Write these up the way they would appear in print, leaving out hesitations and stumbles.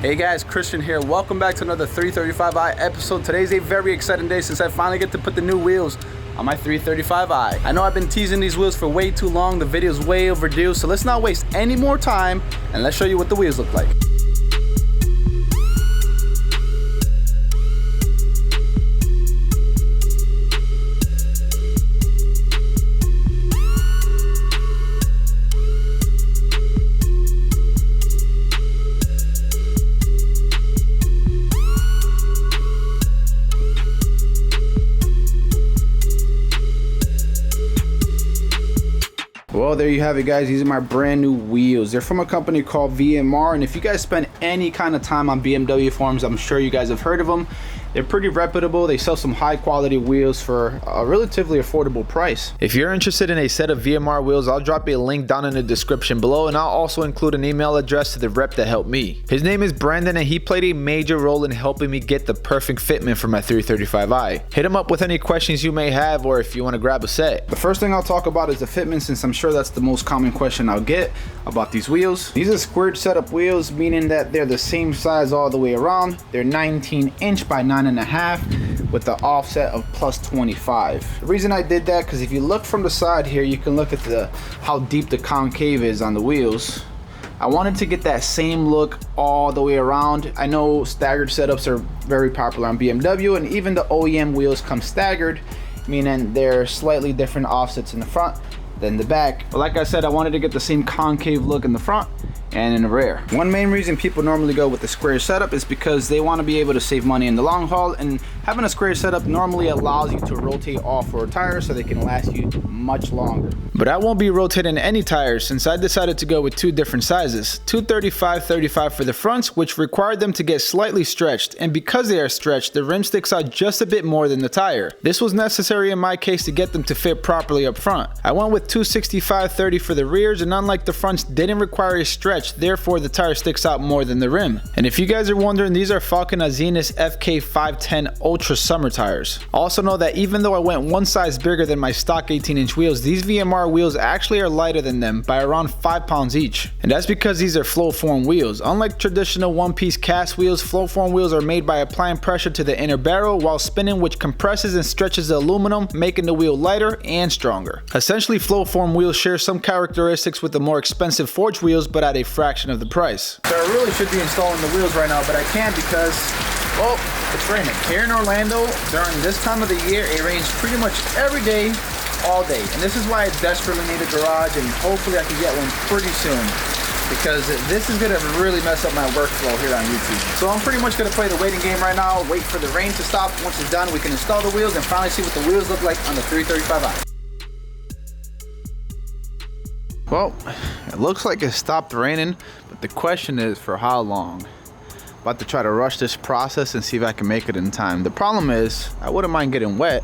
Hey guys, Christian here. Welcome back to another 335i episode. Today's a very exciting day since I finally get to put the new wheels on my 335i. I know I've been teasing these wheels for way too long. The video's way overdue, so let's not waste any more time and let's show you what the wheels look like. Well, there you have it, guys. These are my brand new wheels. They're from a company called VMR, and if you guys spend any kind of time on BMW forums, I'm sure you guys have heard of them. They're pretty reputable. They sell some high quality wheels for a relatively affordable price. If you're interested in a set of VMR wheels, I'll drop you a link down in the description below, and I'll also include an email address to the rep that helped me. His name is Brandon, and he played a major role in helping me get the perfect fitment for my 335i. Hit him up with any questions you may have, or if you want to grab a set. The first thing I'll talk about is the fitment, since I'm sure that's the most common question I'll get about these wheels. These are squared setup wheels, meaning that they're the same size all the way around. They're 19" by 9.5" with the offset of +25. The reason I did that, because if you look from the side here, you can look at how deep the concave is on the wheels. I wanted to get that same look all the way around. I know staggered setups are very popular on BMW, and even the OEM wheels come staggered, meaning they're slightly different offsets in the front than the back. But like I said, I wanted to get the same concave look in the front and in the rear. One main reason people normally go with the square setup is because they want to be able to save money in the long haul, and having a square setup normally allows you to rotate off-road tires so they can last you much longer. But I won't be rotating any tires, since I decided to go with two different sizes. 235/35 for the fronts, which required them to get slightly stretched, and because they are stretched, the rim sticks out just a bit more than the tire. This was necessary in my case to get them to fit properly up front. I went with 265/30 for the rears, and unlike the fronts, didn't require a stretch, therefore the tire sticks out more than the rim. And if you guys are wondering, these are Falken Azenis FK510 Ultra Summer tires. Also know that even though I went one size bigger than my stock 18" wheels, these VMR wheels actually are lighter than them by around 5 pounds each. And that's because these are float form wheels. Unlike traditional one-piece cast wheels, float form wheels are made by applying pressure to the inner barrel while spinning, which compresses and stretches the aluminum, making the wheel lighter and stronger. Essentially, float form wheels share some characteristics with the more expensive forged wheels, but at a fraction of the price. So I really should be installing the wheels right now, but I can't because, well, it's raining. Here in Orlando, during this time of the year, it rains pretty much every day, all day. And this is why I desperately need a garage, and hopefully I can get one pretty soon, because this is gonna really mess up my workflow here on YouTube. So I'm pretty much gonna play the waiting game right now, wait for the rain to stop. Once it's done, we can install the wheels and finally see what the wheels look like on the 335i. Well, it looks like it stopped raining, but the question is for how long? About to try to rush this process and see if I can make it in time. The problem is, I wouldn't mind getting wet,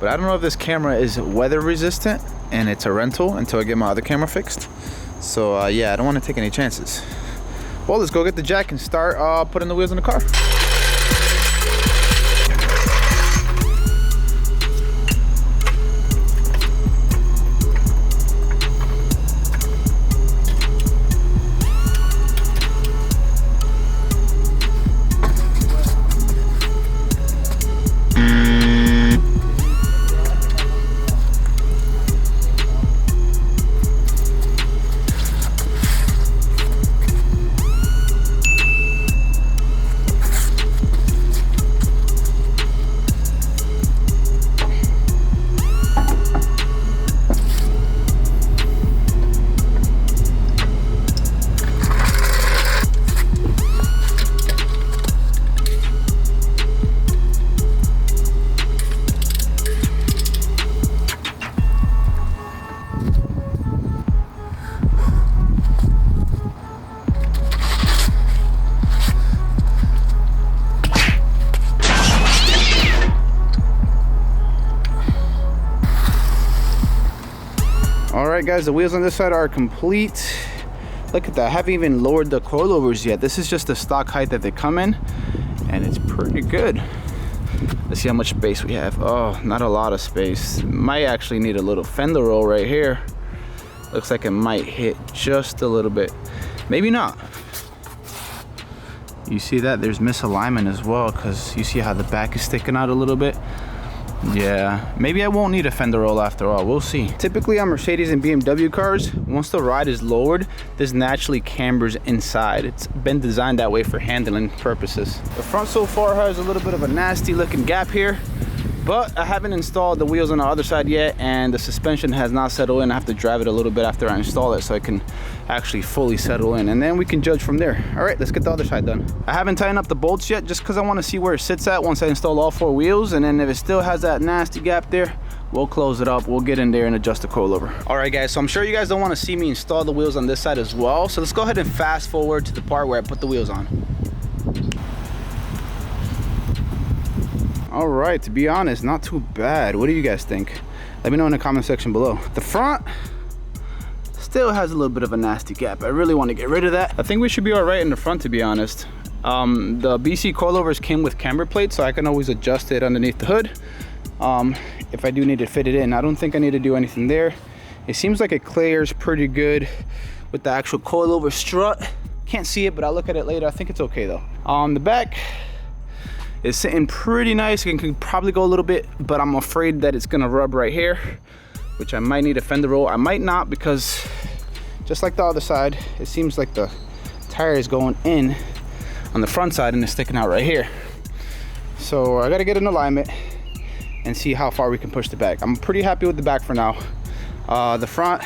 but I don't know if this camera is weather resistant, and it's a rental until I get my other camera fixed. So yeah, I don't want to take any chances. Well, let's go get the jack and start putting the wheels in the car. Alright guys, the wheels on this side are complete. Look at that, I haven't even lowered the coilovers yet. This is just the stock height that they come in, and it's pretty good. Let's see how much space we have. Oh, not a lot of space. Might actually need a little fender roll right here. Looks like it might hit just a little bit. Maybe not. You see that? There's misalignment as well, because you see how the back is sticking out a little bit. Yeah, maybe I won't need a fender roll after all. We'll see. Typically on Mercedes and BMW cars, once the ride is lowered, this naturally cambers inside. It's been designed that way for handling purposes. The front so far has a little bit of a nasty looking gap here, but I haven't installed the wheels on the other side yet, and the suspension has not settled in. I have to drive it a little bit after I install it so it can actually fully settle in, and then we can judge from there. All right, let's get the other side done. I haven't tightened up the bolts yet just because I want to see where it sits at once I install all 4 wheels, and then if it still has that nasty gap there, we'll close it up. We'll get in there and adjust the coilover. All right, guys, so I'm sure you guys don't want to see me install the wheels on this side as well, so let's go ahead and fast forward to the part where I put the wheels on. All right, to be honest, not too bad. What do you guys think? Let me know in the comment section below. The front still has a little bit of a nasty gap. I really want to get rid of that. I think we should be all right in the front, to be honest. The BC coilovers came with camber plates, so I can always adjust it underneath the hood if I do need to fit it in. I don't think I need to do anything there. It seems like it clears pretty good with the actual coilover strut. Can't see it, but I'll look at it later. I think it's okay though. The back is sitting pretty nice. It can probably go a little bit, but I'm afraid that it's gonna rub right here, which I might need a fender roll. I might not, because just like the other side, it seems like the tire is going in on the front side and it's sticking out right here. So I gotta get an alignment and see how far we can push the back. I'm pretty happy with the back for now. The front,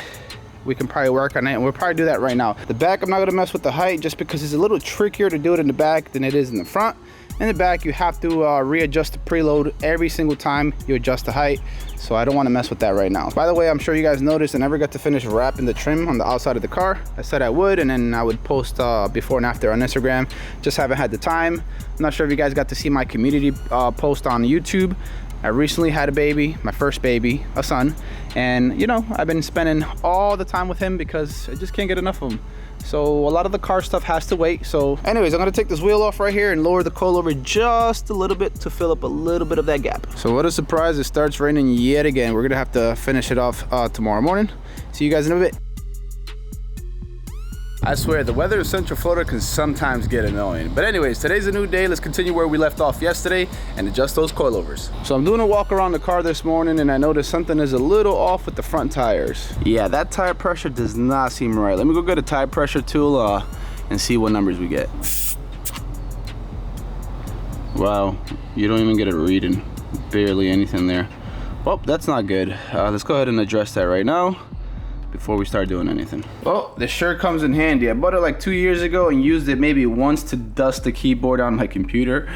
we can probably work on it, and we'll probably do that right now. The back, I'm not gonna mess with the height just because it's a little trickier to do it in the back than it is in the front. In the back, you have to readjust the preload every single time you adjust the height, so I don't want to mess with that right now. By the way, I'm sure you guys noticed I never got to finish wrapping the trim on the outside of the car. I said I would, and then I would post before and after on Instagram. Just haven't had the time. I'm not sure if you guys got to see my community post on YouTube. I recently had a baby, my first baby, a son, and you know, I've been spending all the time with him because I just can't get enough of him. So a lot of the car stuff has to wait. So anyways, I'm gonna take this wheel off right here and lower the coilover just a little bit to fill up a little bit of that gap. So what a surprise, it starts raining yet again. We're gonna have to finish it off tomorrow morning. See you guys in a bit. I swear, the weather in Central Florida can sometimes get annoying. But anyways, today's a new day. Let's continue where we left off yesterday and adjust those coilovers. So I'm doing a walk around the car this morning, and I noticed something is a little off with the front tires. Yeah, that tire pressure does not seem right. Let me go get a tire pressure tool and see what numbers we get. Wow, you don't even get a reading. Barely anything there. Well, that's not good. Let's go ahead and address that right now before we start doing anything. Well, this sure comes in handy. I bought it like 2 years ago and used it maybe once to dust the keyboard on my computer,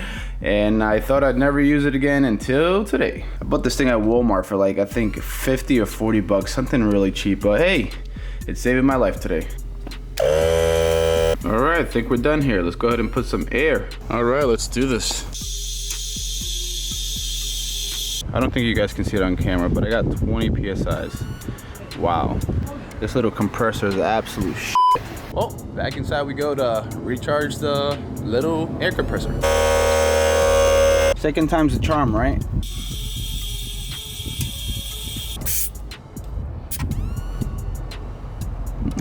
and I thought I'd never use it again until today. I bought this thing at Walmart for like, I think 50 or 40 bucks, something really cheap, but hey, it's saving my life today. All right, I think we're done here. Let's go ahead and put some air. All right, let's do this. I don't think you guys can see it on camera, but I got 20 PSIs. Wow, this little compressor is absolute shit. Well, back inside we go to recharge the little air compressor. Second time's the charm, right?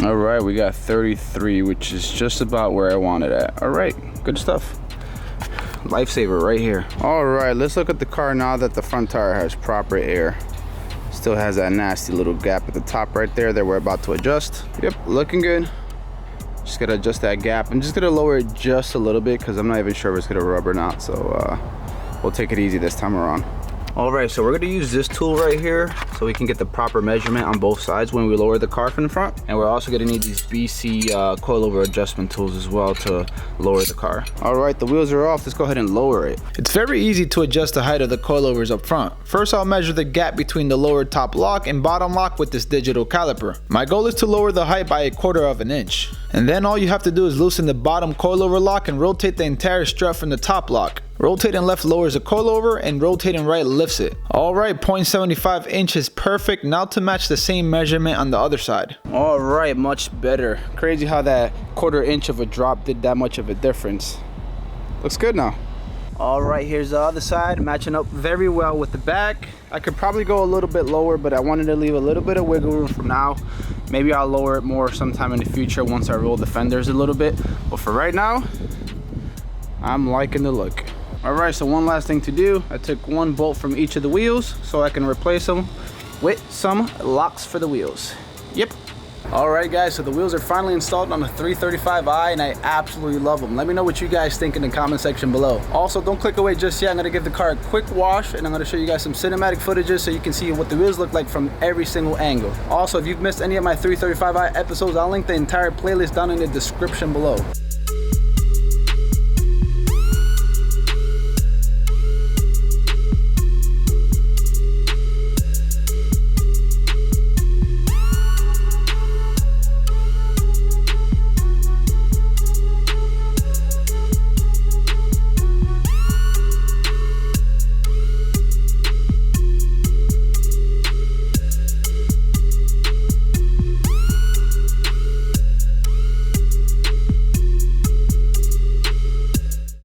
All right, we got 33, which is just about where I want it at. All right, good stuff. Lifesaver right here. All right, let's look at the car now that the front tire has proper air. Still has that nasty little gap at the top right there that we're about to adjust. Yep, looking good. Just gotta adjust that gap. I'm just gonna lower it just a little bit because I'm not even sure if it's gonna rub or not. So we'll take it easy this time around. All right, so we're gonna use this tool right here so we can get the proper measurement on both sides when we lower the car from the front. And we're also gonna need these BC coilover adjustment tools as well to lower the car. All right, the wheels are off. Let's go ahead and lower it. It's very easy to adjust the height of the coilovers up front. First, I'll measure the gap between the lower top lock and bottom lock with this digital caliper. My goal is to lower the height by 1/4 of an inch. And then all you have to do is loosen the bottom coilover lock and rotate the entire strut from the top lock. Rotating left lowers the coilover and rotating right lifts it. Alright, 0.75 inches perfect. Now to match the same measurement on the other side. Alright, much better. Crazy how that 1/4 inch of a drop did that much of a difference. Looks good now. Alright, here's the other side, matching up very well with the back. I could probably go a little bit lower, but I wanted to leave a little bit of wiggle room for now. Maybe I'll lower it more sometime in the future once I roll the fenders a little bit. But for right now, I'm liking the look. All right, so one last thing to do. I took one bolt from each of the wheels so I can replace them with some locks for the wheels. Yep. All right, guys, so the wheels are finally installed on the 335i, and I absolutely love them. Let me know what you guys think in the comment section below. Also, don't click away just yet. I'm gonna give the car a quick wash, and I'm gonna show you guys some cinematic footages so you can see what the wheels look like from every single angle. Also, if you've missed any of my 335i episodes, I'll link the entire playlist down in the description below.